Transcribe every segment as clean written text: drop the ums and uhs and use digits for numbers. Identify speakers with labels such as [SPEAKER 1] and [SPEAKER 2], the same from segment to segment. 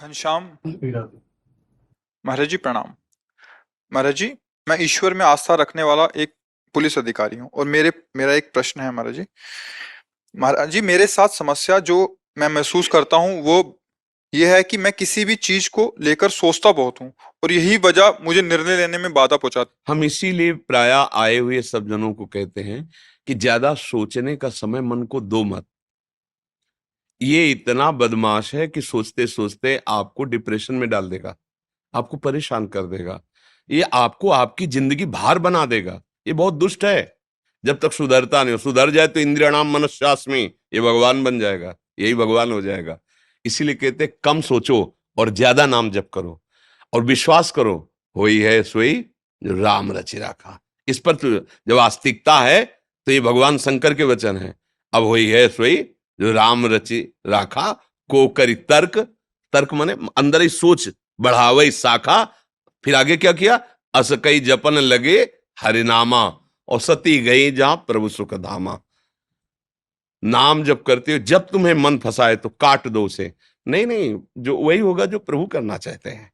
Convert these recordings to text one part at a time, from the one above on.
[SPEAKER 1] घनश्याम महाराज जी प्रणाम। महाराज जी, मैं ईश्वर में आस्था रखने वाला एक पुलिस अधिकारी हूँ और मेरा एक प्रश्न है महाराज जी। महाराज जी, मेरे साथ समस्या जो मैं महसूस करता हूँ वो ये है कि मैं किसी भी चीज को लेकर सोचता बहुत हूँ और यही वजह मुझे निर्णय लेने में बाधा पहुंचाती।
[SPEAKER 2] हम इसीलिए प्राय आए हुए सब जनों को कहते हैं कि ज्यादा सोचने का समय मन को दो मत। ये इतना बदमाश है कि सोचते सोचते आपको डिप्रेशन में डाल देगा, आपको परेशान कर देगा, ये आपको आपकी जिंदगी भार बना देगा। ये बहुत दुष्ट है। जब तक सुधरता नहीं हो, सुधर जाए तो इंद्रियाणाम मनस्यास्मि, ये भगवान बन जाएगा, यही भगवान हो जाएगा। इसीलिए कहते कम सोचो और ज्यादा नाम जप करो और विश्वास करो, होई है सोई जो राम रचि राखा। इस पर तो जब आस्तिकता है तो ये भगवान शंकर के वचन है। अब होई है सोई जो राम रचि राखा, को करी तर्क, तर्क माने अंदर ही सोच बढ़ावई शाखा। फिर आगे क्या किया, असकई जपन लगे हरिनामा, और सती गई जहां प्रभु सुख धामा। नाम जप करते हो, जब तुम्हें मन फंसाए तो काट दो उसे। नहीं नहीं, जो वही होगा जो प्रभु करना चाहते हैं।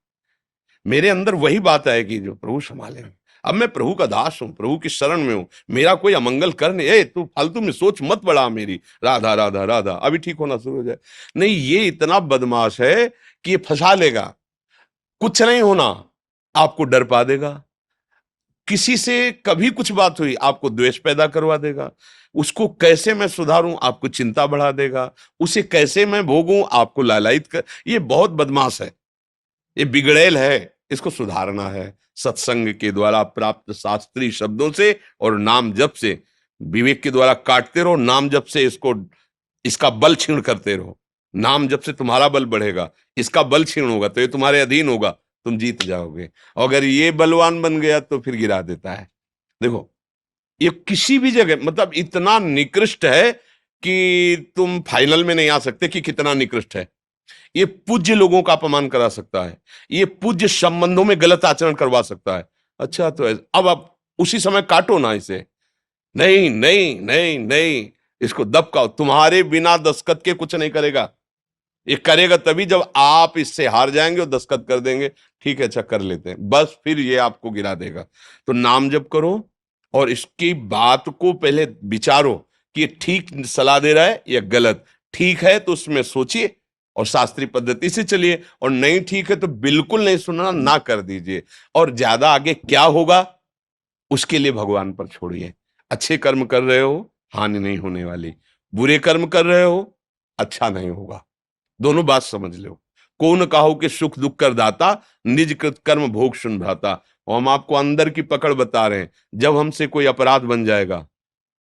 [SPEAKER 2] मेरे अंदर वही बात आएगी जो प्रभु संभाले। अब मैं प्रभु का दास हूं, प्रभु की शरण में हूं, मेरा कोई अमंगल कर नहीं। तू फालतू में सोच मत बढ़ा मेरी, राधा राधा राधा, अभी ठीक होना शुरू हो जाए। नहीं, ये इतना बदमाश है कि ये फंसा लेगा। कुछ नहीं होना, आपको डर पा देगा। किसी से कभी कुछ बात हुई, आपको द्वेष पैदा करवा देगा। उसको कैसे मैं सुधारूं, आपको चिंता बढ़ा देगा। उसे कैसे मैं भोगूं, आपको लालायित कर। ये बहुत बदमाश है, ये बिगड़ैल है, इसको सुधारना है सत्संग के द्वारा प्राप्त शास्त्रीय शब्दों से और नाम जप से। विवेक के द्वारा काटते रहो, नाम जप से इसका बल क्षीण करते रहो। नाम जप से तुम्हारा बल बढ़ेगा, इसका बल क्षीण होगा तो ये तुम्हारे अधीन होगा, तुम जीत जाओगे। अगर ये बलवान बन गया तो फिर गिरा देता है। देखो, ये किसी भी जगह मतलब इतना निकृष्ट है कि तुम फाइनल में नहीं आ सकते कि कितना निकृष्ट है। ये पूज्य लोगों का अपमान करा सकता है, ये पूज्य संबंधों में गलत आचरण करवा सकता है। अच्छा, तो अब आप उसी समय काटो ना इसे। नहीं नहीं नहीं नहीं, इसको दबकाओ। तुम्हारे बिना दस्तखत के कुछ नहीं करेगा। ये करेगा तभी जब आप इससे हार जाएंगे और दस्तखत कर देंगे। ठीक है, अच्छा कर लेते हैं, बस फिर ये आपको गिरा देगा। तो नाम जप करो और इसकी बात को पहले विचारो कि ये ठीक सलाह दे रहा है या गलत। ठीक है तो उसमें सोचिए और शास्त्रीय पद्धति से चलिए, और नहीं ठीक है तो बिल्कुल नहीं सुनना, ना कर दीजिए। और ज्यादा आगे क्या होगा उसके लिए भगवान पर छोड़िए। अच्छे कर्म कर रहे हो, हानि नहीं होने वाली। बुरे कर्म कर रहे हो, अच्छा नहीं होगा। दोनों बात समझ लो। कौन काहू के सुख दुख कर दाता, निज कृत कर्म भोग सुन भ्राता। और हम आपको अंदर की पकड़ बता रहे हैं। जब हमसे कोई अपराध बन जाएगा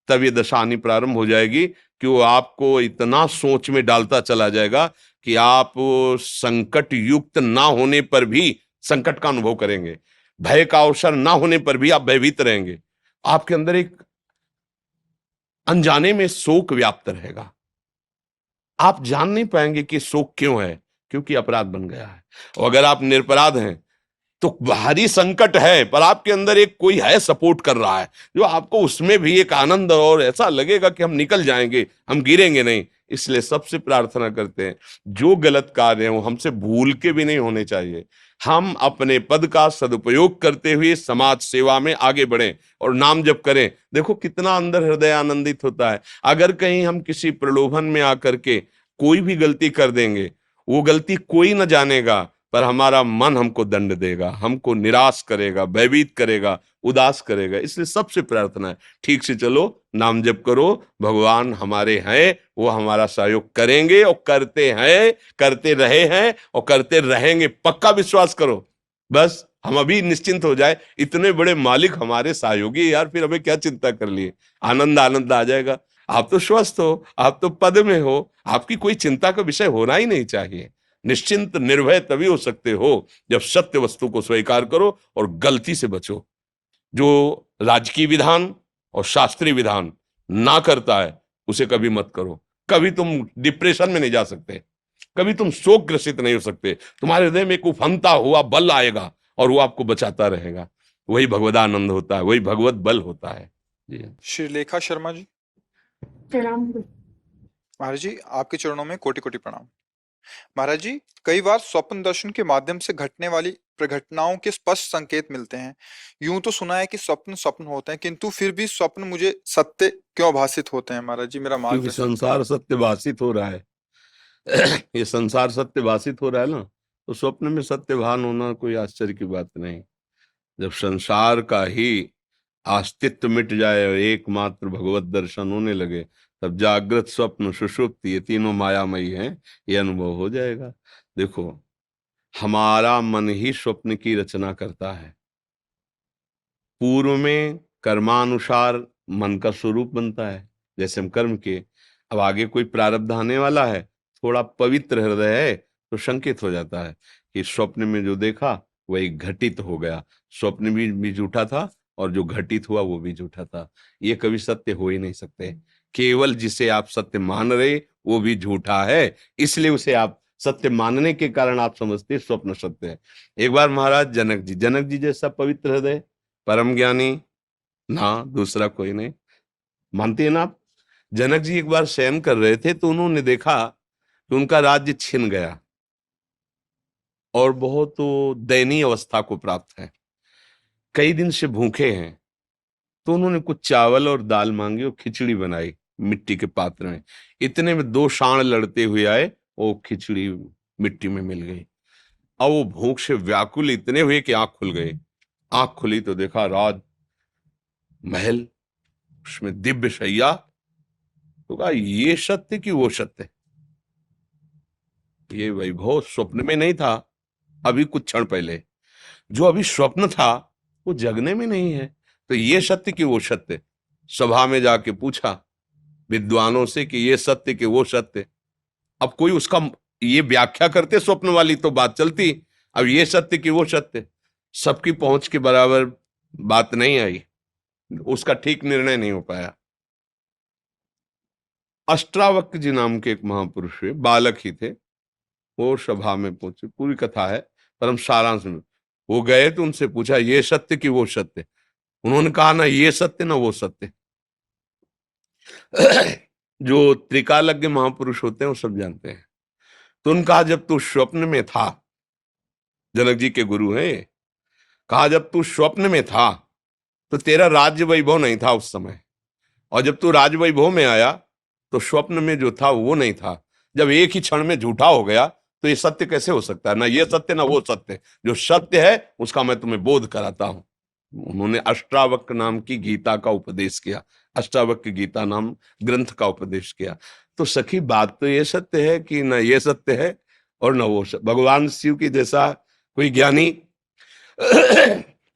[SPEAKER 2] तब ये दशा आनी प्रारंभ हो जाएगी कि वो आपको इतना सोच में डालता चला जाएगा कि आप संकट युक्त ना होने पर भी संकट का अनुभव करेंगे, भय का अवसर ना होने पर भी आप भयभीत रहेंगे। आपके अंदर एक अनजाने में शोक व्याप्त रहेगा। आप जान नहीं पाएंगे कि शोक क्यों है, क्योंकि अपराध बन गया है। और अगर आप निरपराध हैं तो बाहरी संकट है पर आपके अंदर एक कोई है सपोर्ट कर रहा है, जो आपको उसमें भी एक आनंद, और ऐसा लगेगा कि हम निकल जाएंगे, हम गिरेंगे नहीं। इसलिए सबसे प्रार्थना करते हैं, जो गलत कार्य है वो हमसे भूल के भी नहीं होने चाहिए। हम अपने पद का सदुपयोग करते हुए समाज सेवा में आगे बढ़ें और नाम जप करें। देखो कितना अंदर हृदय आनंदित होता है। अगर कहीं हम किसी प्रलोभन में आकर के कोई भी गलती कर देंगे, वो गलती कोई न जानेगा, पर हमारा मन हमको दंड देगा, हमको निराश करेगा, भयभीत करेगा, उदास करेगा। इसलिए सबसे प्रार्थना है, ठीक से चलो, नाम जप करो। भगवान हमारे हैं, वो हमारा सहयोग करेंगे और करते हैं, करते रहे हैं और करते रहेंगे। पक्का विश्वास करो। बस हम अभी निश्चिंत हो जाए, इतने बड़े मालिक हमारे सहयोगी, यार फिर हमें क्या चिंता कर लिए। आनंद आनंद आ जाएगा। आप तो स्वस्थ हो, आप तो पद में हो, आपकी कोई चिंता का विषय होना ही नहीं चाहिए। निश्चिंत निर्भय तभी हो सकते हो जब सत्य वस्तु को स्वीकार करो और गलती से बचो। जो राजकीय विधान और शास्त्रीय विधान ना करता है उसे कभी मत करो। कभी तुम डिप्रेशन में नहीं जा सकते, कभी तुम शोक ग्रसित नहीं हो सकते। तुम्हारे हृदय में एक उफनता हुआ बल आएगा और वो आपको बचाता रहेगा। वही भगवदानंद होता है, वही भगवत बल होता है। जी
[SPEAKER 1] श्रीलेखा शर्मा जी
[SPEAKER 3] प्रणाम।
[SPEAKER 1] महाराज जी, आपके चरणों में कोटि कोटि प्रणाम। महाराज जी, कई बार स्वप्न दर्शन के माध्यम से घटने वाली घटनाओं के स्पष्ट संकेत मिलते हैं। यूं तो सुना है कि स्वप्न स्वप्न होते हैं, किंतु फिर भी स्वप्न मुझे सत्य क्यों भासित होते हैं? महाराज जी, मेरा
[SPEAKER 2] क्योंकि
[SPEAKER 1] मार्गदर्शन
[SPEAKER 2] संसार सत्य भाषित हो रहा है। ये संसार सत्य भाषित हो रहा है ना, तो स्वप्न में सत्य भान होना कोई आश्चर्य की बात नहीं। जब संसार का ही अस्तित्व मिट जाए और एकमात्र भगवत दर्शन होने लगे, तब जागृत स्वप्न सुषुप्ति ये तीनों मायामयी हैं, ये अनुभव हो जाएगा। देखो, हमारा मन ही स्वप्न की रचना करता है। पूर्व में कर्मानुसार मन का स्वरूप बनता है, जैसे हम कर्म किए। अब आगे कोई प्रारब्ध आने वाला है, थोड़ा पवित्र हृदय है तो संकेत हो जाता है कि स्वप्न में जो देखा वही घटित हो गया। स्वप्न भी झूठा था और जो घटित हुआ वो भी झूठा था। ये कभी सत्य हो ही नहीं सकते। केवल जिसे आप सत्य मान रहे वो भी झूठा है, इसलिए उसे आप सत्य मानने के कारण आप समझते स्वप्न सत्य है। एक बार महाराज जनक जी जैसा पवित्र हृदय, परम ज्ञानी, ना दूसरा कोई नहीं। मानते हैं ना आप? जनक जी एक बार शयन कर रहे थे तो उन्होंने देखा कि उनका राज्य छिन गया और बहुत दयनीय अवस्था को प्राप्त है। कई दिन से भूखे हैं, तो उन्होंने कुछ चावल और दाल मांगी और खिचड़ी बनाई मिट्टी के पात्र में। इतने में दो सांड लड़ते हुए आए, वो खिचड़ी मिट्टी में मिल गई। अब वो भूख से व्याकुल इतने हुए कि आंख खुल गई। आंख खुली तो देखा राज महल, उसमें दिव्य शैया। तो कहा ये सत्य कि वो सत्य? ये वैभव स्वप्न में नहीं था, अभी कुछ क्षण पहले। जो अभी स्वप्न था वो जगने में नहीं है। तो ये सत्य कि वो सत्य? सभा में जाके पूछा विद्वानों से कि ये सत्य कि वो सत्य। अब कोई उसका ये व्याख्या करते स्वप्न वाली तो बात चलती। अब ये सत्य कि वो सत्य, सबकी पहुंच के बराबर बात नहीं आई, उसका ठीक निर्णय नहीं हो पाया। अष्टावक्र जी नाम के एक महापुरुष हुए, बालक ही थे। वो सभा में पहुंचे, पूरी कथा है परम सारांश में। वो गए तो उनसे पूछा ये सत्य कि वो सत्य? उन्होंने कहा ना ये सत्य ना वो सत्य। जो त्रिकालज्ञ महापुरुष होते हैं वो सब जानते हैं। तो उन्होंने कहा जब तू स्वप्न में था, जनक जी के गुरु हैं, कहा जब तू स्वप्न में था तो तेरा राज्य वैभव नहीं था उस समय, और जब तू राज वैभव में आया तो स्वप्न में जो था वो नहीं था। जब एक ही क्षण में झूठा हो गया तो ये सत्य कैसे हो सकता है? ना ये सत्य ना वो सत्य। जो सत्य है उसका मैं तुम्हें बोध कराता हूं। उन्होंने अष्टावक्र नाम की गीता का उपदेश किया, अष्टावक्र गीता नाम ग्रंथ का उपदेश किया। तो सखी बात तो ये सत्य है कि ना ये सत्य है और ना वो सत्य। भगवान शिव की जैसा कोई ज्ञानी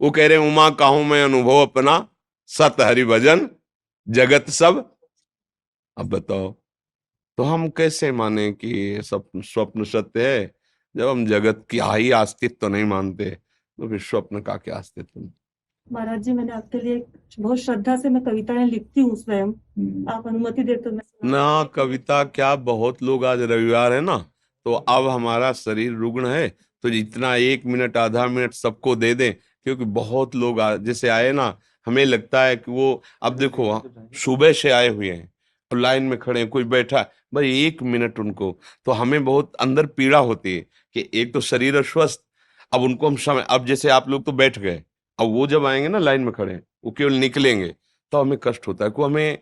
[SPEAKER 2] वो कह रहे उमा काहू मैं अनुभव अपना, सत हरि भजन जगत सब। अब बताओ, तो हम कैसे माने कि ये स्वप्न स्वप्न सत्य है जब हम जगत की ही अस्तित्व तो नहीं मानते? तो फिर स्वप्न का क्या अस्तित्व?
[SPEAKER 3] महाराज जी, मैंने आपके लिए बहुत श्रद्धा से मैं कविताएं लिखती हूँ स्वयं। आप अनुमति दे तो मैं
[SPEAKER 2] ना कविता क्या, बहुत लोग, आज रविवार है ना, तो अब हमारा शरीर रुग्ण है तो इतना 1 मिनट आधा मिनट सबको दे दें, क्योंकि बहुत लोग जैसे आए ना, हमें लगता है कि वो, अब देखो सुबह से आए हुए हैं और लाइन में खड़े हैं, कोई बैठा है, भाई 1 मिनट उनको, तो हमें बहुत अंदर पीड़ा होती है कि एक तो शरीर अस्वस्थ, अब उनको हम समय, अब जैसे आप लोग तो बैठ गए, अब वो जब आएंगे ना लाइन में खड़े, वो केवल निकलेंगे तो हमें कष्ट होता है। को हमें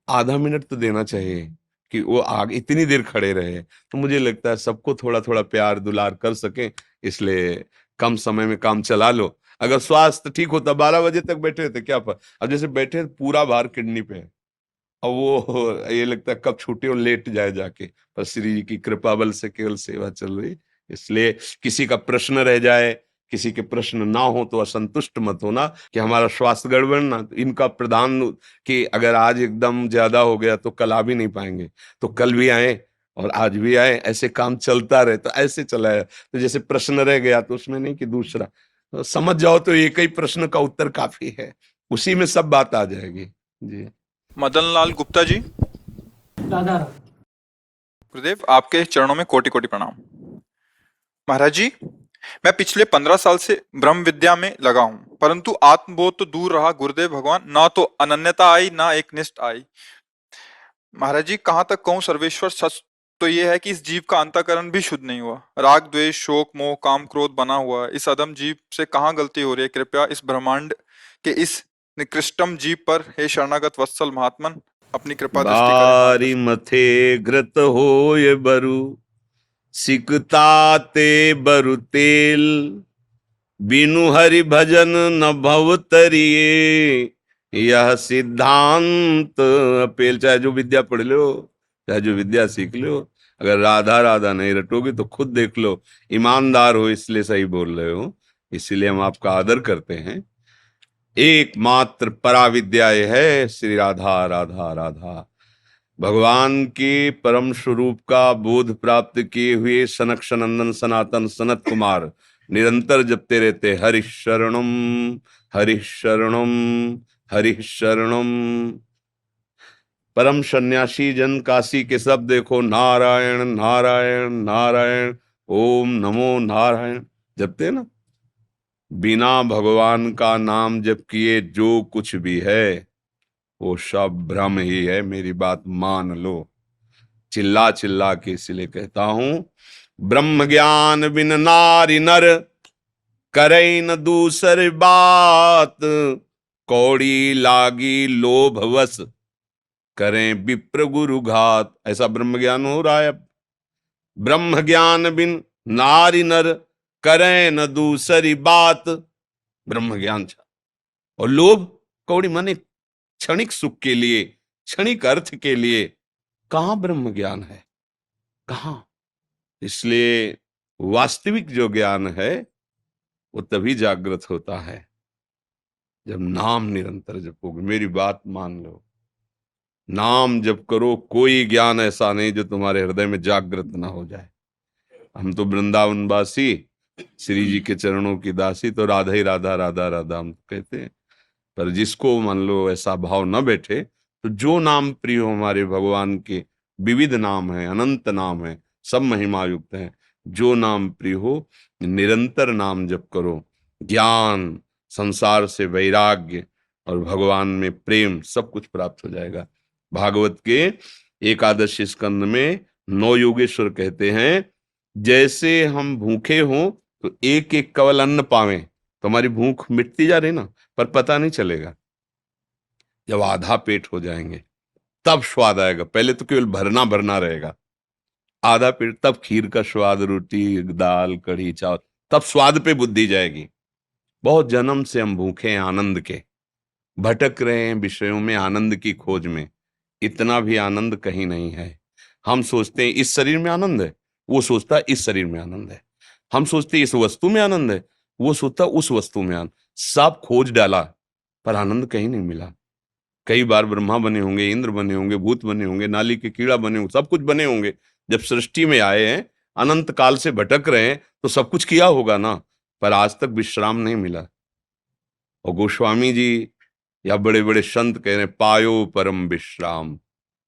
[SPEAKER 2] आधा मिनट तो देना चाहिए कि वो आगे इतनी देर खड़े रहे। तो मुझे लगता है सबको थोड़ा थोड़ा प्यार दुलार कर सके, इसलिए कम समय में काम चला लो। अगर स्वास्थ्य ठीक होता 12 बजे तक बैठे थे क्या पर, अब जैसे बैठे पूरा भार किडनी पे है, अब वो ये लगता है कब छूटे और लेट जाए जाके, पर श्री जी की कृपा बल से केवल सेवा चल रही। इसलिए किसी का प्रश्न रह जाए, किसी के प्रश्न ना हो तो असंतुष्ट मत होना कि हमारा स्वास्थ्य गड़बड़ ना, तो इनका प्रधान कि अगर आज एकदम ज्यादा हो गया तो कल आ भी नहीं पाएंगे, तो कल भी आए और आज भी आए, ऐसे काम चलता रहे तो ऐसे चला है। तो जैसे प्रश्न रह गया तो उसमें नहीं कि दूसरा, तो समझ जाओ तो एक ही प्रश्न का उत्तर काफी है, उसी में सब बात आ जाएगी जी।
[SPEAKER 1] मदन लाल गुप्ता जी,
[SPEAKER 3] दादा
[SPEAKER 1] गुरुदेव आपके चरणों में कोटि कोटि प्रणाम। महाराज जी, मैं पिछले 15 साल से ब्रह्म विद्या में लगा हूं, परंतु आत्मबोध तो दूर रहा गुरुदेव भगवान, ना तो अनन्यता आई ना एक निष्ठ आई। महाराज जी, कहाँ तक कहूँ सर्वेश्वर सच तो ये है कि इस जीव का अंतःकरण भी शुद्ध नहीं हुआ, राग द्वेष शोक मोह काम क्रोध बना हुआ है। इस अधम जीव से कहाँ गलती हो रही है? कृपया इस ब्रह्मांड के इस निकृष्टम जीव पर हे शरणागत वत्सल महात्मन अपनी कृपा दृष्टि करें।
[SPEAKER 2] बारी मथे घृत होय बरु सिकताते बरु तेल बिनु हरि भजन न भव तरिए यह सिद्धांत अपेल। चाहे जो विद्या पढ़ लो, चाहे जो विद्या सीख लो, अगर राधा राधा नहीं रटोगे तो खुद देख लो। ईमानदार हो इसलिए सही बोल रहे हो, इसीलिए हम आपका आदर करते हैं। एकमात्र पराविद्या ये है श्री राधा राधा राधा। भगवान के परम स्वरूप का बोध प्राप्त किए हुए सनक सनंदन सनातन सनत कुमार निरंतर जपते रहते हरि शरणम हरि शरणम हरि शरणम। परम सन्यासी जन काशी के सब देखो नारायण नारायण नारायण ओम नमो नारायण जपते ना। बिना भगवान का नाम जप किए जो कुछ भी है वो सब भ्रम ही है, मेरी बात मान लो। चिल्ला चिल्ला के इसलिए कहता हूं, ब्रह्म ज्ञान बिन नारी नर करे न दूसर बात कौड़ी लागी लोभ वश करें विप्र गुरु घात। ऐसा ब्रह्म ज्ञान हो रहा है। ब्रह्म ज्ञान बिन नारी नर करें न दूसरी बात, ब्रह्म ज्ञान था। और लोभ कौड़ी माने क्षणिक सुख के लिए, क्षणिक अर्थ के लिए। कहां ब्रह्म ज्ञान है, कहां? इसलिए वास्तविक जो ज्ञान है वो तभी जागृत होता है जब नाम निरंतर जपोगे। मेरी बात मान लो, नाम जप करो, कोई ज्ञान ऐसा नहीं जो तुम्हारे हृदय में जागृत ना हो जाए। हम तो वृंदावनवासी, श्री जी के चरणों की दासी, तो राधा ही राधा राधा राधा हम कहते हैं। पर जिसको मान लो ऐसा भाव न बैठे, तो जो नाम प्रिय हो हमारे भगवान के, विविध नाम है, अनंत नाम है, सब महिमा युक्त हैं, जो नाम प्रिय हो निरंतर नाम जप करो। ज्ञान, संसार से वैराग्य और भगवान में प्रेम सब कुछ प्राप्त हो जाएगा। भागवत के एकादश स्कंद में 9 योगेश्वर कहते हैं, जैसे हम भूखे हों तो एक एक कवल अन्न पावें तो हमारी भूख मिटती जा रही ना, पर पता नहीं चलेगा। जब आधा पेट हो जाएंगे तब स्वाद आएगा। पहले तो केवल भरना भरना रहेगा, आधा पेट तब खीर का स्वाद, रोटी दाल कढ़ी चावल, तब स्वाद पे बुद्धि जाएगी। बहुत जन्म से हम भूखे हैं आनंद के, भटक रहे हैं विषयों में आनंद की खोज में। इतना भी आनंद कहीं नहीं है। हम सोचते हैं इस शरीर में आनंद है, वो सोचता है इस शरीर में आनंद है। हम सोचते हैं इस वस्तु में आनंद है, वो सोचता उस वस्तु में आनंद। सब खोज डाला पर आनंद कहीं नहीं मिला। कई बार ब्रह्मा बने होंगे, इंद्र बने होंगे, भूत बने होंगे, नाली के कीड़ा बने होंगे, सब कुछ बने होंगे। जब सृष्टि में आए हैं, अनंत काल से भटक रहे हैं, तो सब कुछ किया होगा ना, पर आज तक विश्राम नहीं मिला। और गोस्वामी जी या बड़े बड़े संत कह रहे हैं, पायो परम विश्राम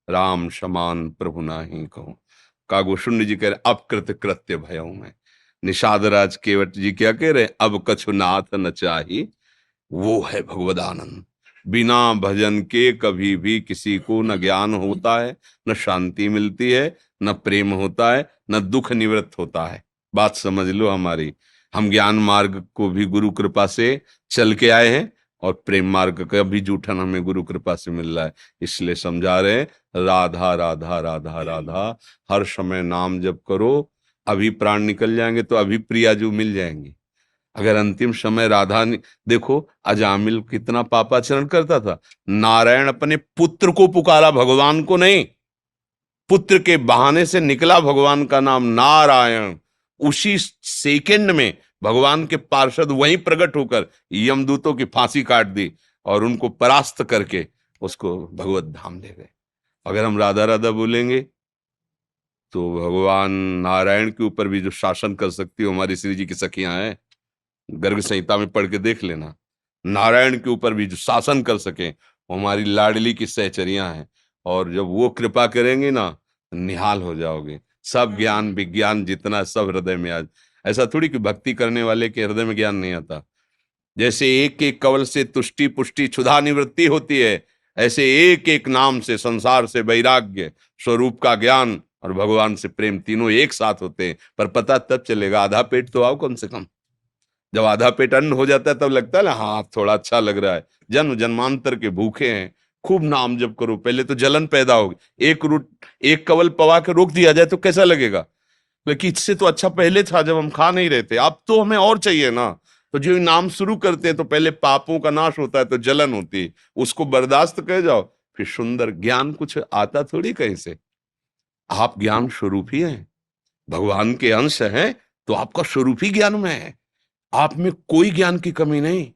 [SPEAKER 2] राम समान प्रभु नाही कहूं। कागोशुंड जी कह रहे अपकृत कृत्य भयऊ में। निषाद राज केवट जी क्या कह रहे, अब कछु नाथ न चाही, वो है भगवदानंद। बिना भजन के कभी भी किसी को न ज्ञान होता है, न शांति मिलती है, न प्रेम होता है, न दुख निवृत्त होता है। बात समझ लो हमारी। हम ज्ञान मार्ग को भी गुरु कृपा से चल के आए हैं और प्रेम मार्ग का भी जूठन हमें गुरु कृपा से मिल रहा है। इसलिए समझा रहे राधा राधा राधा राधा, हर समय नाम जप करो। अभी प्राण निकल जाएंगे तो अभी प्रियाजू मिल जाएंगी। अगर अंतिम समय राधा देखो, अजामिल कितना पापाचरण करता था, नारायण अपने पुत्र को पुकारा, भगवान को नहीं। पुत्र के बहाने से निकला भगवान का नाम नारायण। उसी सेकंड में भगवान के पार्षद वहीं प्रकट होकर यमदूतों की फांसी काट दी और उनको परास्त करके उसको भगवत धाम ले गए। अगर हम राधा राधा बोलेंगे तो भगवान नारायण के ऊपर भी जो शासन कर सकती हो हमारी श्री जी की सखियां हैं, गर्ग संहिता में पढ़ के देख लेना। नारायण के ऊपर भी जो शासन कर सके वो हमारी लाडली की सहचरियां हैं। और जब वो कृपा करेंगे ना, निहाल हो जाओगे। सब ज्ञान विज्ञान जितना सब हृदय में आज। ऐसा थोड़ी कि भक्ति करने वाले के हृदय में ज्ञान नहीं आता। जैसे एक एक कवल से तुष्टि पुष्टि क्षुधा निवृत्ति होती है, ऐसे एक एक नाम से संसार से वैराग्य स्वरूप का ज्ञान और भगवान से प्रेम, तीनों एक साथ होते हैं। पर पता तब चलेगा, आधा पेट तो आओ कम से कम। जब आधा पेट अन्न हो जाता है तब लगता है ना, हाँ थोड़ा अच्छा लग रहा है। जन्म जन्मांतर के भूखे हैं, खूब नाम जप करो, पहले तो जलन पैदा होगी। एक कवल पवा के रोक दिया जाए तो कैसा लगेगा, लेकिन इससे तो अच्छा पहले था जब हम खा नहीं रहे थे, अब तो हमें और चाहिए ना। तो जो नाम शुरू करते हैं तो पहले पापों का नाश होता है, तो जलन होती है, उसको बर्दाश्त कर जाओ, फिर सुंदर ज्ञान कुछ आता थोड़ी कहीं से। आप ज्ञान स्वरूप ही हैं, भगवान के अंश हैं, तो आपका स्वरूप ही ज्ञान में है, आप में कोई ज्ञान की कमी नहीं।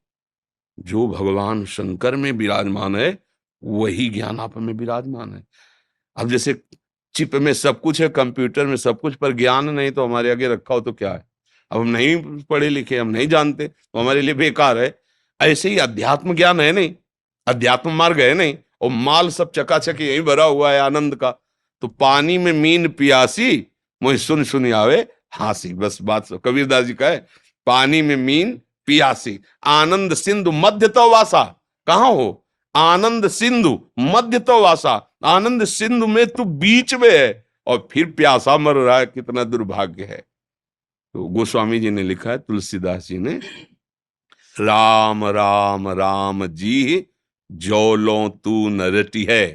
[SPEAKER 2] जो भगवान शंकर में विराजमान है वही ज्ञान आप में विराजमान है। अब जैसे चिप में सब कुछ है, कंप्यूटर में सब कुछ, पर ज्ञान नहीं तो हमारे आगे रखा हो तो क्या है। अब हम नहीं पढ़े लिखे, हम नहीं जानते, तो हमारे लिए बेकार है। ऐसे ही अध्यात्म ज्ञान है नहीं, अध्यात्म मार्ग है नहीं, और माल सब चकाचक यही भरा हुआ है आनंद का। तो पानी में मीन पियासी, मुझे सुन सुन आवे हासी, बस बात कबीरदास जी का है। पानी में मीन पियासी, आनंद सिंधु मध्य तो वासा। कहां हो? आनंद सिंधु मध्य तो वासा। आनंद सिंधु में तू बीच में है और फिर प्यासा मर रहा है, कितना दुर्भाग्य है। तो गोस्वामी जी ने लिखा है, तुलसीदास जी ने, राम राम राम जी जो लो तू न रटी है,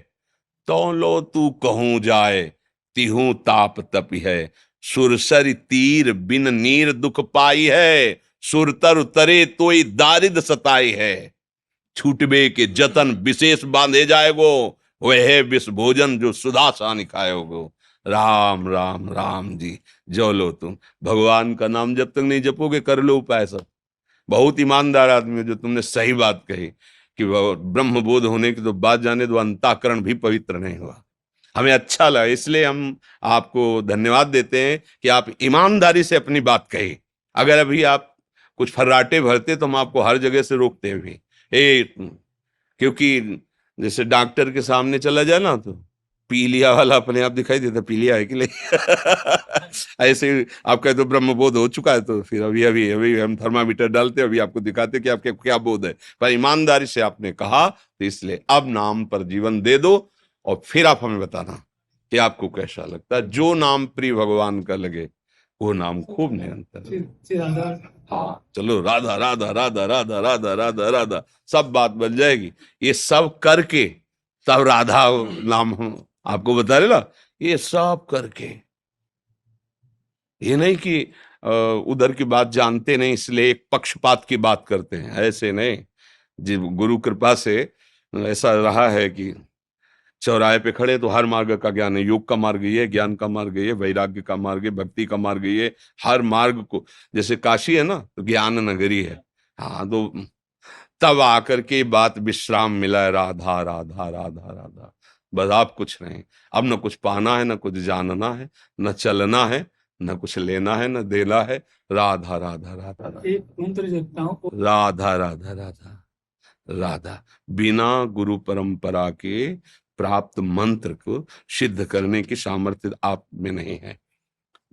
[SPEAKER 2] तो लो तू कहूं जाए तिहू ताप तपी है। सुरसर तीर बिन नीर दुख पाई है, सुरतर उतरे तोई दारिद सताई है। छूटबे के जतन विशेष बांधे जाएगो, वह विष भोजन जो सुधा सानि खाएगो। राम राम राम जी जो लो तुम। भगवान का नाम जब तक नहीं जपोगे, कर लो उपाय सब। बहुत ईमानदार आदमी जो तुमने सही बात कही कि ब्रह्म बोध होने की तो बात जाने दो, अंतःकरण भी पवित्र नहीं हुआ। हमें अच्छा लगा, इसलिए हम आपको धन्यवाद देते हैं कि आप ईमानदारी से अपनी बात कही। अगर अभी आप कुछ फर्राटे भरते तो हम आपको हर जगह से रोकते भी, क्योंकि जैसे डॉक्टर के सामने चला जाए ना तो पीलिया वाला अपने आप दिखाई देता, पीलिया है कि नहीं। ऐसे आप कहते तो ब्रह्म बोध हो चुका है, तो फिर अभी अभी अभी हम थर्मामीटर डालते, अभी आपको दिखाते कि आपके क्या बोध है। पर ईमानदारी से आपने कहा, तो इसलिए अब नाम पर जीवन दे दो और फिर आप हमें बताना कि आपको कैसा लगता है। जो नाम प्रिय भगवान का लगे वो नाम खूब निरंतर। हाँ चलो, राधा राधा राधा राधा राधा राधा राधा, सब बात बन जाएगी। ये सब करके तब राधा नाम हम आपको बता रहे ना, ये सब करके, ये नहीं कि उधर की बात जानते नहीं इसलिए एक पक्षपात की बात करते हैं, ऐसे नहीं। जी गुरु कृपा से ऐसा रहा है कि चौराहे पे खड़े तो हर मार्ग का ज्ञान है, योग का मार्ग ये, ज्ञान का मार्ग ये, वैराग्य का मार्ग ये, भक्ति का मार्ग ये, हर मार्ग को, जैसे काशी है ना तो ज्ञान नगरी है। हाँ, तो तब आकर के बात विश्राम मिला है, राधा राधा राधा राधा, बस आप कुछ नहीं। अब न कुछ पाना है, न कुछ जानना है, न चलना है, न कुछ लेना है, न देना है। राधा राधा राधा
[SPEAKER 4] एक मंत्र जपता हूँ,
[SPEAKER 2] राधा राधा राधा राधा। बिना गुरु परंपरा के प्राप्त मंत्र को सिद्ध करने की सामर्थ्य आप में नहीं है।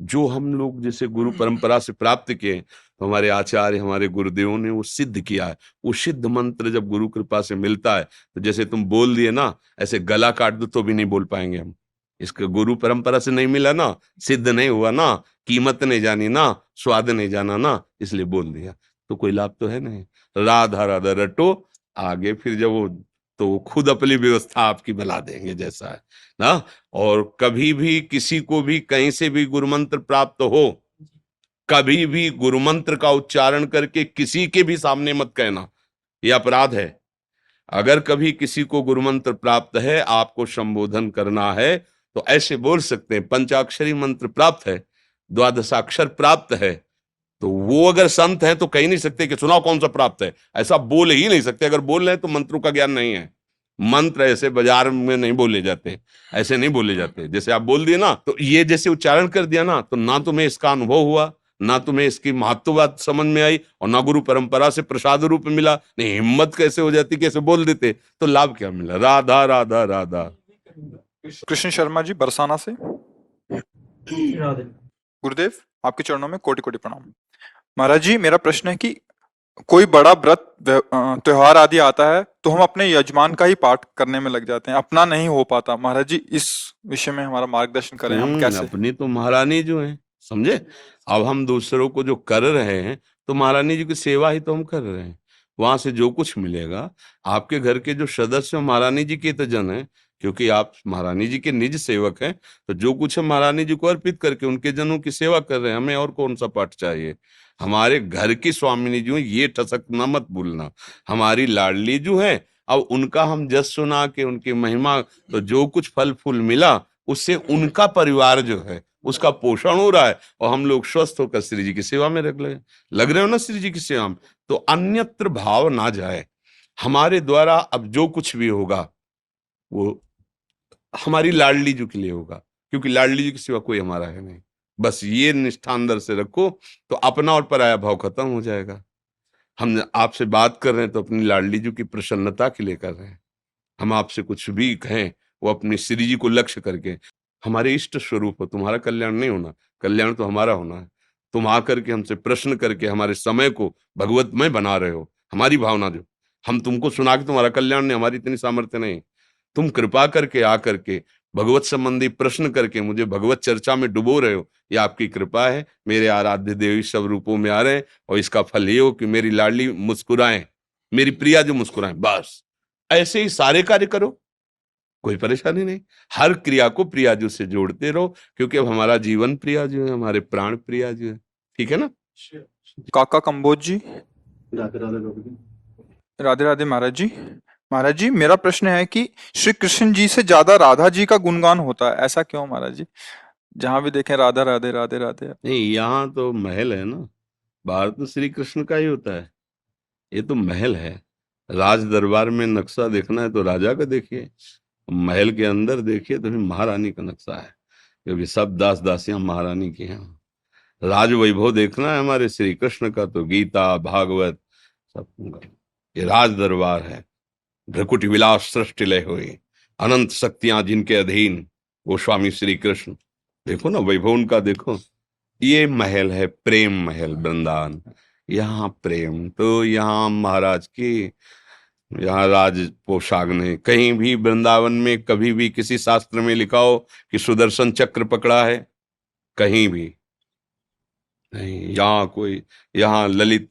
[SPEAKER 2] जो हम लोग जैसे गुरु परंपरा से प्राप्त किए, तो हमारे आचार्य, हमारे गुरुदेवों ने वो सिद्ध किया है। वो सिद्ध मंत्र जब गुरु कृपा से मिलता है, तो जैसे तुम बोल दिए ना, ऐसे गला काट दो तो भी नहीं बोल पाएंगे हम। इसका गुरु परंपरा से नहीं मिला ना, सिद्ध नहीं हुआ ना, कीमत नहीं जानी ना, स्वाद नहीं जाना ना, इसलिए बोल दिया, तो कोई लाभ तो है नहीं। राधा राधा रटो आगे, फिर जब वो तो वो खुद अपनी व्यवस्था आपकी बना देंगे जैसा है ना। और कभी भी किसी को भी कहीं से भी गुरु मंत्र प्राप्त हो, कभी भी गुरु मंत्र का उच्चारण करके किसी के भी सामने मत कहना, यह अपराध है। अगर कभी किसी को गुरु मंत्र प्राप्त है, आपको संबोधन करना है, तो ऐसे बोल सकते हैं, पंचाक्षरी मंत्र प्राप्त है, द्वादशाक्षर प्राप्त है, तो वो अगर संत है तो कह नहीं सकते कि सुनाओ कौन सा प्राप्त है, ऐसा बोल ही नहीं सकते। अगर बोल रहे हैं तो मंत्रों का ज्ञान नहीं है। मंत्र ऐसे बाजार में नहीं बोले जाते, ऐसे नहीं बोले जाते। जैसे आप बोल दिए ना, तो ये जैसे उच्चारण कर दिया ना, तो ना तुम्हें इसका अनुभव हुआ, ना तुम्हें इसकी महत्ववाद समझ में आई, और ना गुरु परंपरा से प्रसाद रूप में मिला। नहीं, हिम्मत कैसे हो जाती, कैसे बोल देते, तो लाभ क्या मिला। राधा राधा राधा।
[SPEAKER 1] कृष्ण शर्मा जी बरसाना से। गुरुदेव आपके चरणों में कोटि कोटि प्रणाम। महाराज जी, मेरा प्रश्न है कि कोई बड़ा व्रत त्योहार आदि आता है तो हम अपने यजमान का ही पाठ करने में लग जाते हैं, अपना नहीं हो पाता। महाराज जी इस विषय में हमारा मार्गदर्शन करें, हम कैसे?
[SPEAKER 2] अपनी तो महारानी जो है, समझे। अब हम दूसरों को जो कर रहे हैं तो महारानी जी की सेवा ही तो हम कर रहे हैं। वहां से जो कुछ मिलेगा, आपके घर के जो सदस्य महारानी जी के तो जन है, क्योंकि आप महारानी जी के निज सेवक हैं, तो जो कुछ हम महारानी जी को अर्पित करके उनके जनों की सेवा कर रहे हैं, हमें और कौन सा पाठ चाहिए। हमारे घर की स्वामिनी जो है, ये ठसकना मत भूलना, हमारी लाडली जो है। अब उनका हम जस सुना के उनकी महिमा, तो जो कुछ फल फूल मिला उससे उनका परिवार जो है उसका पोषण हो रहा है, और हम लोग स्वस्थ होकर श्री जी की सेवा में लग रहे हो ना, श्री जी की सेवा में। तो अन्यत्र भाव ना जाए। हमारे द्वारा अब जो कुछ भी होगा वो हमारी लाडली जी के लिए होगा, क्योंकि लाडली जी की सिवा कोई हमारा है नहीं। बस ये निष्ठा अंदर से रखो, तो अपना और पराया भाव खत्म हो जाएगा। हम आपसे बात कर रहे हैं तो अपनी लाडली जी की प्रसन्नता के लिए कर रहे हैं। हम आपसे कुछ भी कहें वो अपनी श्री जी को लक्ष्य करके, हमारे इष्ट स्वरूप हो, तुम्हारा कल्याण नहीं होना, कल्याण तो हमारा होना है। तुम आकर के हमसे प्रश्न करके हमारे समय को भगवतमय बना रहे हो। हमारी भावना जो, हम तुमको सुना के तुम्हारा कल्याण नहीं, हमारी इतनी सामर्थ्य नहीं। तुम कृपा करके आकर के भगवत संबंधी प्रश्न करके मुझे भगवत चर्चा में डुबो रहे हो, ये आपकी कृपा है। मेरे आराध्य देवी सब रूपों में आ रहे हैं, और इसका फल ये हो कि मेरी लाडली मुस्कुराएं, मेरी प्रिया जो मुस्कुराएं। बस ऐसे ही सारे कार्य करो, कोई परेशानी नहीं। हर क्रिया को प्रियाजू से जोड़ते रहो, क्योंकि अब हमारा जीवन प्रियाजू है, हमारे प्राण प्रियाजू है। ठीक है ना।
[SPEAKER 1] काका कंबोज जी,
[SPEAKER 4] राधे राधे बाबू जी।
[SPEAKER 1] राधे राधे महाराज जी। महाराज जी मेरा प्रश्न है कि श्री कृष्ण जी से ज्यादा राधा जी का गुणगान होता है, ऐसा क्यों महाराज जी? जहां भी देखें राधा राधे राधे राधे।
[SPEAKER 2] नहीं, यहाँ तो महल है ना, बाहर तो श्री कृष्ण का ही होता है, ये तो महल है। राज दरबार में नक्शा देखना है तो राजा का देखिए, महल के अंदर देखिए तो फिर महारानी का नक्शा है, क्योंकि सब दास दासियां महारानी की हैं। राज वैभव देखना है हमारे श्री कृष्ण का तो गीता भागवत सब, ये राज दरबार है। भ्रकुट विलास सृष्टि लय हुई, अनंत शक्तियां जिनके अधीन, वो स्वामी श्री कृष्ण। देखो ना वैभव उनका, देखो। ये महल है, प्रेम महल वृंदावन। यहाँ प्रेम तो यहाँ महाराज की, यहाँ राज पोशाक नहीं। कहीं भी वृंदावन में कभी भी किसी शास्त्र में लिखा हो कि सुदर्शन चक्र पकड़ा है? कहीं भी नहीं। यहाँ कोई, यहाँ ललित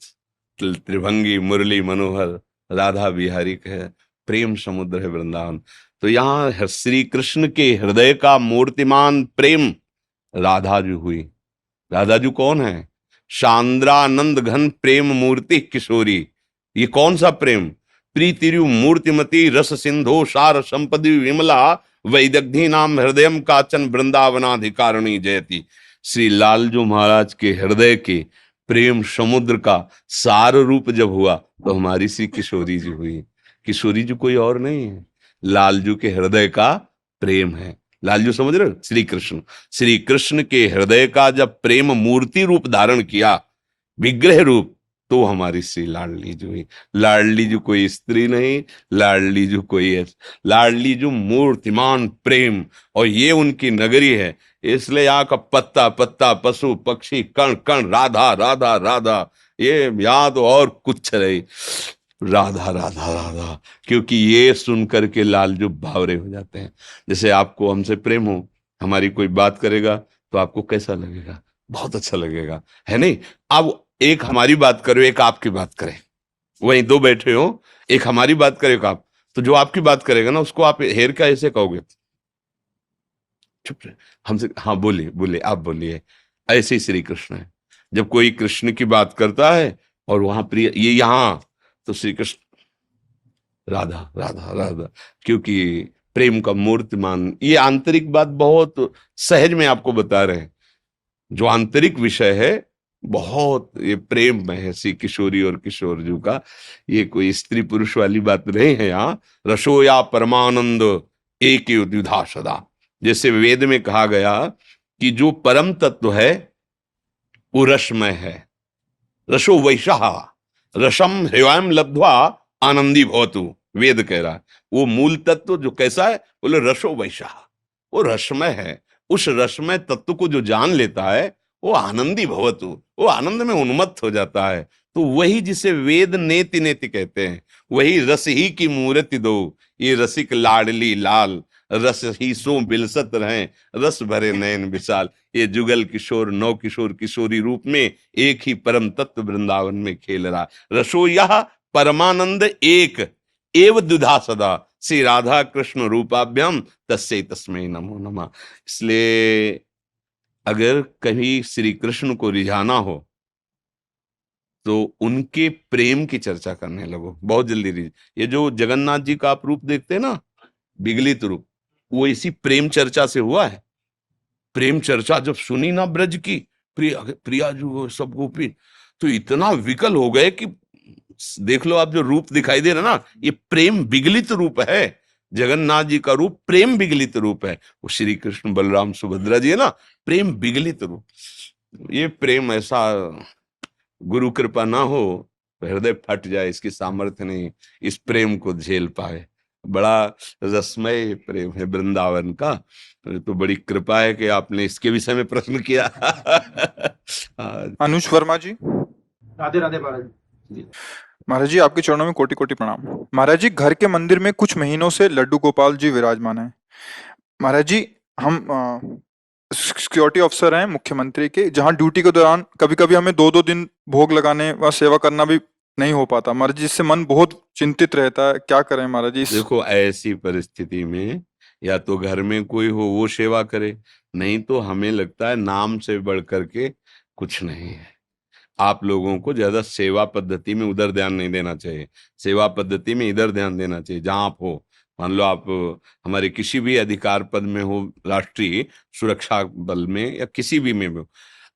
[SPEAKER 2] त्रिभंगी मुरली मनोहर राधा बिहारी है, प्रेम समुद्र है वृंदावन। तो यहाँ श्री कृष्ण के हृदय का मूर्तिमान प्रेम राधा जी हुई। राधा जी कौन है? शांद्रानंद घन प्रेम मूर्ति किशोरी। ये कौन सा प्रेम? प्रीतिरु मूर्तिमती रस सिंधो सार संपदि विमला वैदग्धि नाम हृदयम काचन वृंदावनाधिकारिणी जयति। श्री लालजू महाराज के हृदय के प्रेम समुद्र का सार रूप जब हुआ तो हमारी श्री किशोरी जी हुई। किशोरी जी कोई और नहीं है, लालजू के हृदय का प्रेम है। लालजू समझ रहे हो? श्री कृष्ण, श्री कृष्ण के हृदय का जब प्रेम मूर्ति रूप धारण किया, विग्रह रूप, तो हमारी श्री लाडली जी हुई। लाडली जी कोई स्त्री नहीं, लाडली जी कोई, लाडली जी मूर्तिमान प्रेम, और ये उनकी नगरी है। इसलिए यहाँ का पत्ता पत्ता, पशु पक्षी, कण कण राधा राधा राधा। ये यहाँ तो और कुछ रही, राधा राधा राधा, क्योंकि ये सुन करके लालजू भावरे हो जाते हैं। जैसे आपको हमसे प्रेम हो, हमारी कोई बात करेगा तो आपको कैसा लगेगा? बहुत अच्छा लगेगा, है नहीं? अब एक हमारी बात करो, एक आपकी बात करे, वहीं दो बैठे हो, एक हमारी बात करे, एक आप, तो जो आपकी बात करेगा ना उसको आप हेर क्या ऐसे कहोगे? चुप रहे हमसे, हाँ बोलिए बोलिए, आप बोलिए। ऐसे ही श्री कृष्ण है, जब कोई कृष्ण की बात करता है और वहां प्रिय, ये यहाँ तो श्री कृष्ण राधा राधा राधा, क्योंकि प्रेम का मूर्तिमान। ये आंतरिक बात बहुत सहज में आपको बता रहे हैं, जो आंतरिक विषय है बहुत ये प्रेम में है श्री किशोरी और किशोर जी का। ये कोई स्त्री पुरुष वाली बात नहीं है। यहाँ रसो या परमानंद एक ही द्विधा सदा, जैसे वेद में कहा गया कि जो परम तत्व है वो रसमय है। रसो वैशा रसम हृदयम लब्ध्वा आनंदी भवतु, वेद कह रहा है। वो मूल तत्व जो कैसा है? बोले रसो वैशा, वो रसमय है। उस रसमय तत्व को जो जान लेता है वो आनंदी भवतु, वो आनंद में उन्मत्त हो जाता है। तो वही जिसे वेद नेति नेति कहते हैं, वही रस ही की मूर्ति दो, ये रसिक लाडली लाल, रस ही सो बिलसत रहें, रस भरे नयन विशाल। ये जुगल किशोर नौ किशोर किशोरी रूप में एक ही परम तत्व वृंदावन में खेल रहा। रसो यह परमानंद एक एव दुधा सदा, श्री राधा कृष्ण रूपाभ्याम तस्यै तस्मै नमो नमः। इसलिए अगर कभी श्री कृष्ण को रिझाना हो तो उनके प्रेम की चर्चा करने लगो, बहुत जल्दी रिझ। ये जो जगन्नाथ जी का आप रूप देखते हैं ना, विगलित रूप, वो इसी प्रेम चर्चा से हुआ है। प्रेम चर्चा जब सुनी ना ब्रज की, प्रिया प्रिया जो सब गोपी तो इतना विकल हो गए कि देख लो आप जो रूप दिखाई दे रहा ना, ये प्रेम विगलित रूप है। जगन्नाथ जी का रूप प्रेम विगलित रूप है। वो श्री कृष्ण बलराम सुभद्रा जी है ना, प्रेम विगलित रूप। ये प्रेम ऐसा, गुरु कृपा ना हो तो हृदय फट जाए, इसकी सामर्थ्य नहीं इस प्रेम को झेल पाए। बड़ा रसमय प्रेम है वृंदावन का। तो बड़ी कृपा है कि आपने इसके विषय में प्रश्न किया।
[SPEAKER 1] अनुज वर्मा जी।
[SPEAKER 4] राधे राधे महाराज जी।
[SPEAKER 1] महाराज जी आपके चरणों में कोटि कोटि प्रणाम। महाराज जी घर के मंदिर में कुछ महीनों से लड्डू गोपाल जी विराजमान हैं। महाराज जी हम सिक्योरिटी ऑफिसर हैं मुख्यमंत्री के, जहां ड्यूटी के दौरान कभी कभी हमें 2-2 दिन भोग लगाने व सेवा करना भी नहीं हो पाता। महाराज जी इससे मन बहुत चिंतित रहता है, क्या करें महाराज जी?
[SPEAKER 2] देखो ऐसी परिस्थिति में या तो घर में कोई हो वो सेवा करे, नहीं तो हमें लगता है नाम से बढ़ करके कुछ नहीं है। आप लोगों को ज्यादा सेवा पद्धति में उधर ध्यान नहीं देना चाहिए, सेवा पद्धति में इधर ध्यान देना चाहिए। जहां आप हो, मान लो आप हमारे किसी भी अधिकार पद में हो, राष्ट्रीय सुरक्षा बल में या किसी भी में हो,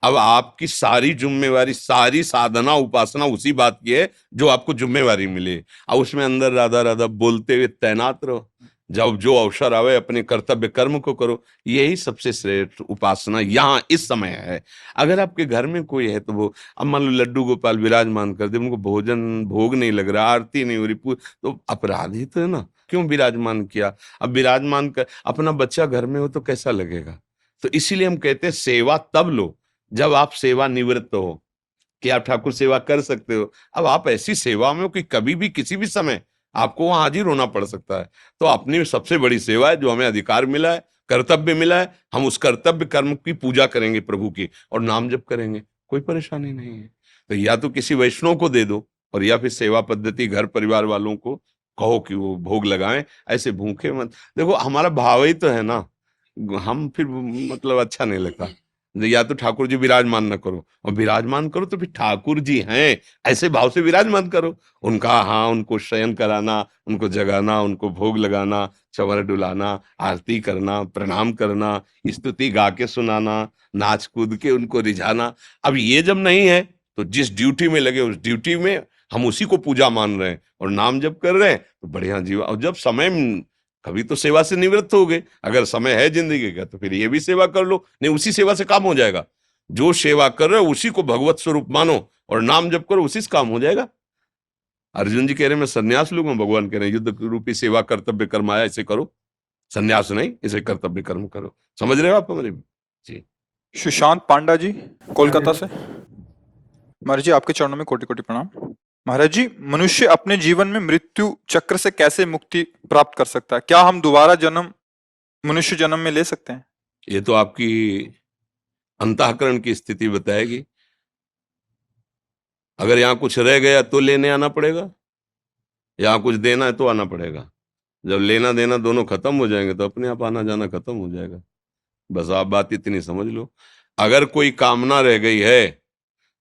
[SPEAKER 2] अब आपकी सारी जिम्मेवारी, सारी साधना उपासना उसी बात की है जो आपको जिम्मेवारी मिले, और उसमें अंदर राधा राधा बोलते हुए तैनात रहो। जब जो अवसर आवे अपने कर्तव्य कर्म को करो, यही सबसे श्रेष्ठ उपासना यहाँ इस समय है। अगर आपके घर में कोई है तो वो, अब मान लो लड्डू गोपाल विराजमान कर दे, उनको भोजन भोग नहीं लग रहा, आरती नहीं हो रही, तो अपराध ही तो है ना, क्यों विराजमान किया? अब विराजमान कर, अपना बच्चा घर में हो तो कैसा लगेगा? तो इसीलिए हम कहते हैं सेवा तब लो जब आप सेवा निवृत्त हो, कि आप ठाकुर सेवा कर सकते हो। अब आप ऐसी सेवा में हो कि कभी भी किसी भी समय आपको वहां हाजिर होना पड़ सकता है। तो अपनी सबसे बड़ी सेवा है, जो हमें अधिकार मिला है, कर्तव्य मिला है, हम उस कर्तव्य कर्म की पूजा करेंगे प्रभु की, और नाम जप करेंगे, कोई परेशानी नहीं है। तो या तो किसी वैष्णव को दे दो, और या फिर सेवा पद्धति घर परिवार वालों को कहो कि वो भोग लगाएं। ऐसे भूखे मत देखो, हमारा भाव ही तो है ना, हम फिर मतलब अच्छा नहीं लगता। या तो ठाकुर जी विराजमान न करो, और विराजमान करो तो फिर ठाकुर जी हैं ऐसे भाव से विराजमान करो। उनका, हाँ, उनको शयन कराना, उनको जगाना, उनको भोग लगाना, चवर डुलाना, आरती करना, प्रणाम करना, स्तुति गा के सुनाना, नाच कूद के उनको रिझाना। अब ये जब नहीं है तो जिस ड्यूटी में लगे उस ड्यूटी में हम उसी को पूजा मान रहे हैं और नाम जप कर रहे हैं, तो बढ़िया जीवन। और जब समय, कभी तो सेवा से निवृत्त हो गए, अगर समय है जिंदगी का तो फिर ये भी सेवा कर लो, नहीं उसी सेवा से काम हो जाएगा। जो सेवा कर रहे हो उसी को भगवत स्वरूप मानो और नाम जप करो, उसी से काम हो जाएगा। अर्जुन जी कह रहे हैं मैं संन्यास लूंगा, भगवान कह रहे हैं युद्ध रूपी सेवा कर्तव्य कर्म आया, इसे करो, संन्यास नहीं, इसे कर्तव्य कर्म करो। समझ रहे हो आप हमारी जी?
[SPEAKER 1] सुशांत पांडा जी कोलकाता से। महाराज जी आपके चरणों में कोटि कोटि प्रणाम। महाराज जी मनुष्य अपने जीवन में मृत्यु चक्र से कैसे मुक्ति प्राप्त कर सकता है? क्या हम दोबारा जन्म मनुष्य जन्म में ले सकते हैं?
[SPEAKER 2] ये तो आपकी अंतःकरण की स्थिति बताएगी। अगर यहाँ कुछ रह गया तो लेने आना पड़ेगा, यहाँ कुछ देना है तो आना पड़ेगा। जब लेना देना दोनों खत्म हो जाएंगे तो अपने आप आना जाना खत्म हो जाएगा। बस आप बात इतनी समझ लो। अगर कोई कामना रह गई है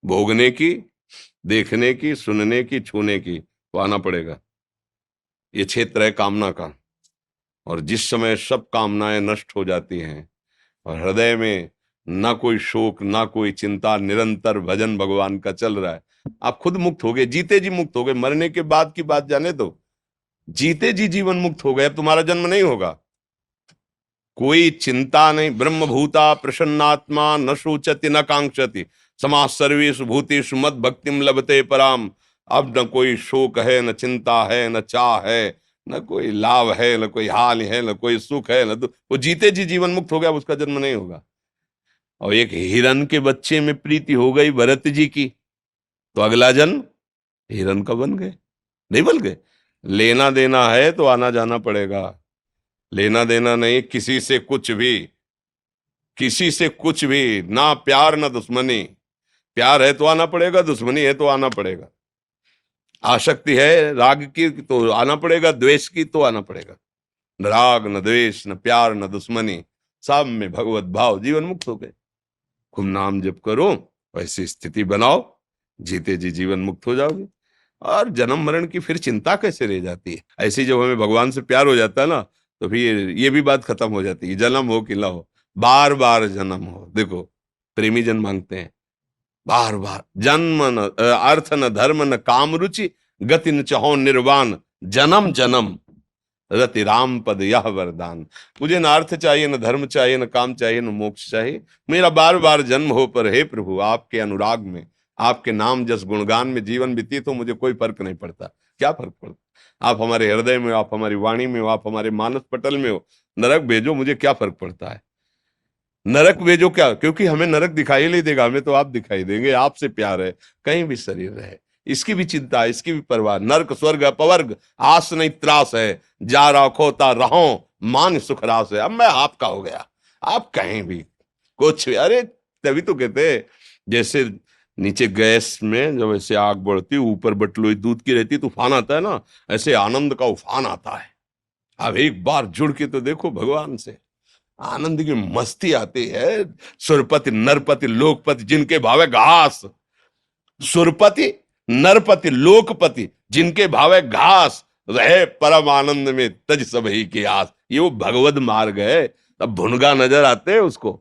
[SPEAKER 2] भोगने की, देखने की, सुनने की, छूने की, तो आना पड़ेगा। ये क्षेत्र है कामना का, और जिस समय सब कामनाएं नष्ट हो जाती हैं और हृदय में ना कोई शोक ना कोई चिंता, निरंतर भजन भगवान का चल रहा है, आप खुद मुक्त हो गए, जीते जी मुक्त हो गए। मरने के बाद की बात जाने दो, जीते जी जीवन मुक्त हो गए। अब तुम्हारा जन्म नहीं होगा, कोई चिंता नहीं। ब्रह्मभूता प्रसन्नात्मा न शोचति न कांक्षति, समाज सर्वेषु भूतेषु मद भक्तिम लभते पराम। अब न कोई शोक है, न चिंता है, न चाह है, न कोई लाभ है, न कोई हाल है, न कोई सुख है, न वो जीते जी जीवन मुक्त हो गया, उसका जन्म नहीं होगा। और एक हिरन के बच्चे में प्रीति हो गई भरत जी की, तो अगला जन्म हिरन का बन गए, नहीं बन गए। लेना देना है तो आना जाना पड़ेगा, लेना देना नहीं किसी से कुछ भी, किसी से कुछ भी, ना प्यार ना दुश्मनी। प्यार है तो आना पड़ेगा, दुश्मनी है तो आना पड़ेगा। आसक्ति है राग की तो आना पड़ेगा, द्वेष की तो आना पड़ेगा। न राग न द्वेष न प्यार न दुश्मनी, सब में भगवत भाव, जीवन मुक्त हो गए। खूब नाम जप करो, वैसी स्थिति बनाओ, जीते जी जीवन मुक्त हो जाओगे। और जन्म मरण की फिर चिंता कैसे रह जाती है। ऐसी जब हमें भगवान से प्यार हो जाता है ना, तो फिर ये भी बात खत्म हो जाती है, जन्म हो कि ना हो, बार बार जन्म हो। देखो प्रेमी जन मांगते हैं बार बार, जन्म न अर्थ न धर्म न काम रुचि, गति न चहो निर्वाण, जन्म जन्म रति राम पद यह वरदान। मुझे न अर्थ चाहिए, न धर्म चाहिए, न काम चाहिए, न मोक्ष चाहिए, मेरा बार बार जन्म हो पर हे प्रभु आपके अनुराग में, आपके नाम जस गुणगान में जीवन व्यतीत हो, मुझे कोई फर्क नहीं पड़ता। क्या फर्क पड़ता, आप हमारे हृदय में हो, आप हमारी वाणी में हो, आप हमारे मानस पटल में हो, नरक भेजो, मुझे क्या फर्क पड़ता है। नरक भेजो क्या, क्योंकि हमें नरक दिखाई नहीं देगा, हमें तो आप दिखाई देंगे। आपसे प्यार है, कहीं भी शरीर रहे, इसकी भी चिंता है, इसकी भी परवाह। नरक स्वर्ग अपवर्ग आस नहीं त्रास है, जा रखोता रहो मान सुख रास है। अब मैं आपका हो गया, आप कहीं भी कुछ भी। अरे तभी तो कहते हैं, जैसे नीचे गैस में जब ऐसे आग बढ़ती, ऊपर बटलोई दूध की रहती, तूफान आता है ना, ऐसे आनंद का उफान आता है। अब एक बार जुड़ के तो देखो भगवान से, आनंद की मस्ती आती है। सुरपति नरपति लोकपति जिनके भावे घास, सुरपति नरपति लोकपति जिनके भावे घास, रहे परम आनंद में तज सब ही की आस। ये वो भगवत मार्ग है। अब भुनगा नजर आते हैं उसको,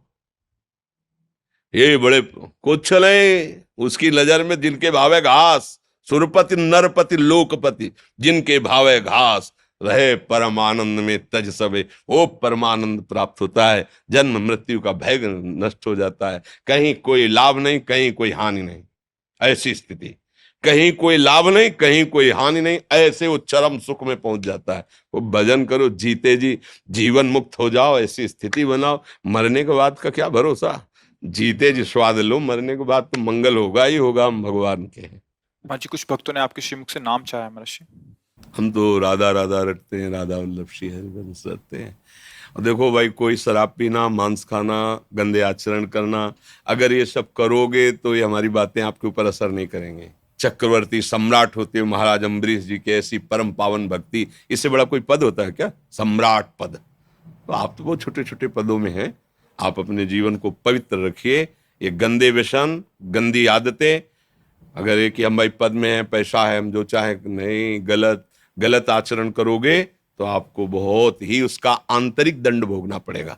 [SPEAKER 2] ये बड़े कुछ नहीं, उसकी नजर में जिनके भावे घास, सुरपति नरपति लोकपति जिनके भावे घास, रहे परमानंद में तज सबे, वो परमानंद प्राप्त होता है। जन्म मृत्यु का भय नष्ट हो जाता है, कहीं कोई लाभ नहीं, कहीं कोई हानि नहीं। ऐसी स्थिति, कहीं कोई लाभ नहीं, कहीं कोई हानि नहीं, ऐसे वो चरम सुख में पहुंच जाता है। वो भजन करो, जीते जी जीवन मुक्त हो जाओ, ऐसी स्थिति बनाओ। मरने के बाद का क्या भरोसा, जीते जी स्वाद लो, मरने के बाद तो मंगल होगा ही होगा। हम भगवान के हैं।
[SPEAKER 1] महाराज जी कुछ भक्तों ने आपके श्रीमुख से नाम चाहा है महाराज जी।
[SPEAKER 2] हम तो राधा राधा रटते हैं, राधा वल्लभ श्री हरिवंश रटते हैं। और देखो भाई, कोई शराब पीना, मांस खाना, गंदे आचरण करना, अगर ये सब करोगे तो ये हमारी बातें आपके ऊपर असर नहीं करेंगे। चक्रवर्ती सम्राट होते हुए महाराज अम्बरीश जी की ऐसी परम पावन भक्ति, इससे बड़ा कोई पद होता है क्या, सम्राट पद। तो आप तो बहुत छोटे छोटे पदों में हैं। आप अपने जीवन को पवित्र रखिए। ये गंदे व्यसन, गंदी आदतें, अगर एक कि हम भाई पद में है, पैसा है, हम जो चाहे, नहीं, गलत आचरण करोगे तो आपको बहुत ही उसका आंतरिक दंड भोगना पड़ेगा,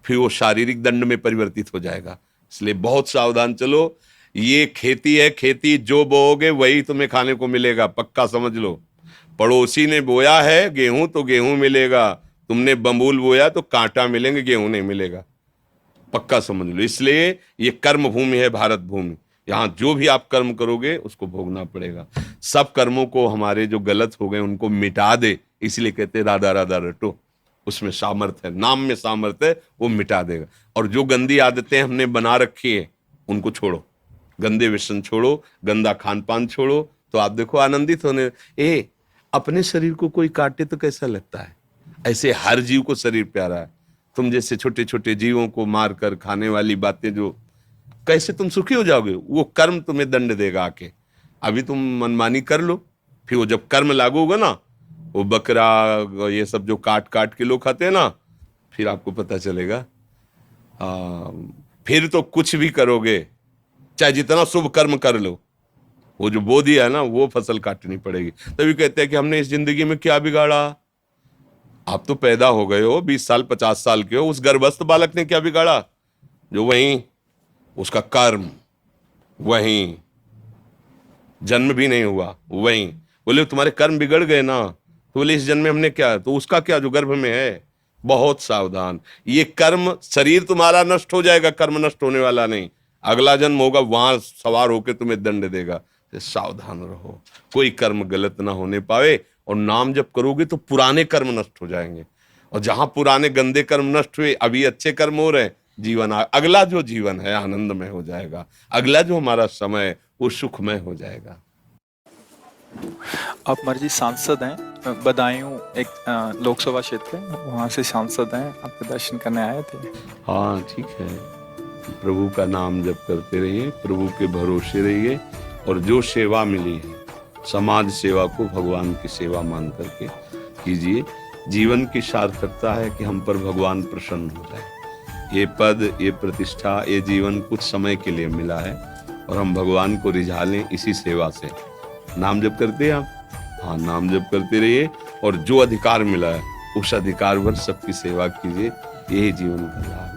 [SPEAKER 2] फिर वो शारीरिक दंड में परिवर्तित हो जाएगा। इसलिए बहुत सावधान चलो। ये खेती है, खेती जो बोओगे वही तुम्हें खाने को मिलेगा, पक्का समझ लो। पड़ोसी ने बोया है गेहूं तो गेहूं मिलेगा, तुमने बंबूल बोया तो कांटा मिलेंगे, गेहूं नहीं मिलेगा, पक्का समझ लो। इसलिए ये कर्म भूमि है, भारत भूमि। यहाँ जो भी आप कर्म करोगे उसको भोगना पड़ेगा। सब कर्मों को, हमारे जो गलत हो गए उनको मिटा दे, इसलिए कहते राधा राधा रटो, उसमें सामर्थ्य है, नाम में सामर्थ्य है, वो मिटा देगा। और जो गंदी आदतें हमने बना रखी है उनको छोड़ो, गंदे व्यसन छोड़ो, गंदा खान पान छोड़ो, तो आप देखो आनंदित होने। अपने शरीर को कोई काटे तो कैसा लगता है, ऐसे हर जीव को शरीर प्यारा है। तुम जैसे छोटे छोटे जीवों को मार कर खाने वाली बातें, जो कैसे तुम सुखी हो जाओगे, वो कर्म तुम्हें दंड देगा आके। अभी तुम मनमानी कर लो, फिर वो जब कर्म लागू होगा ना, वो बकरा ये सब जो काट काट के लोग खाते हैं ना, फिर आपको पता चलेगा। फिर तो कुछ भी करोगे, चाहे जितना शुभ कर्म कर लो, वो जो बो दिया है ना, वो फसल काटनी पड़ेगी। तभी कहते हैं कि हमने इस जिंदगी में क्या बिगाड़ा। आप तो पैदा हो गए हो, 20 साल 50 साल के हो, उस गर्भस्थ बालक ने क्या बिगाड़ा, जो वहीं उसका कर्म, वहीं जन्म भी नहीं हुआ, वहीं बोले तुम्हारे कर्म बिगड़ गए ना, तो बोले इस जन्म में हमने क्या, तो उसका क्या जो गर्भ में है। बहुत सावधान, ये कर्म, शरीर तुम्हारा नष्ट हो जाएगा, कर्म नष्ट होने वाला नहीं, अगला जन्म होगा, वहां सवार होकर तुम्हें दंड देगा। सावधान रहो, कोई कर्म गलत ना होने पावे। और नाम जब करोगे तो पुराने कर्म नष्ट हो जाएंगे, और जहां पुराने गंदे कर्म नष्ट हुए, अभी अच्छे कर्म हो रहे हैं, जीवन अगला जो जीवन है आनंदमय हो जाएगा, अगला जो हमारा समय है वो सुखमय हो जाएगा।
[SPEAKER 1] आप महाराज जी सांसद हैं, बदायूं एक लोकसभा क्षेत्र है, वहाँ से सांसद हैं, आपके दर्शन करने आए थे।
[SPEAKER 2] हाँ ठीक है, प्रभु का नाम जप करते रहिए, प्रभु के भरोसे रहिए, और जो सेवा मिली है समाज सेवा को भगवान की सेवा मान करके कीजिए। जीवन की सार्थकता है कि हम पर भगवान प्रसन्न हो जाए। ये पद, ये प्रतिष्ठा, ये जीवन कुछ समय के लिए मिला है और हम भगवान को रिझा लें इसी सेवा से। नाम जप करते हैं आप? हाँ, नाम जप करते रहिए और जो अधिकार मिला है उस अधिकार पर सबकी सेवा कीजिए, यही जीवन का लाभ है।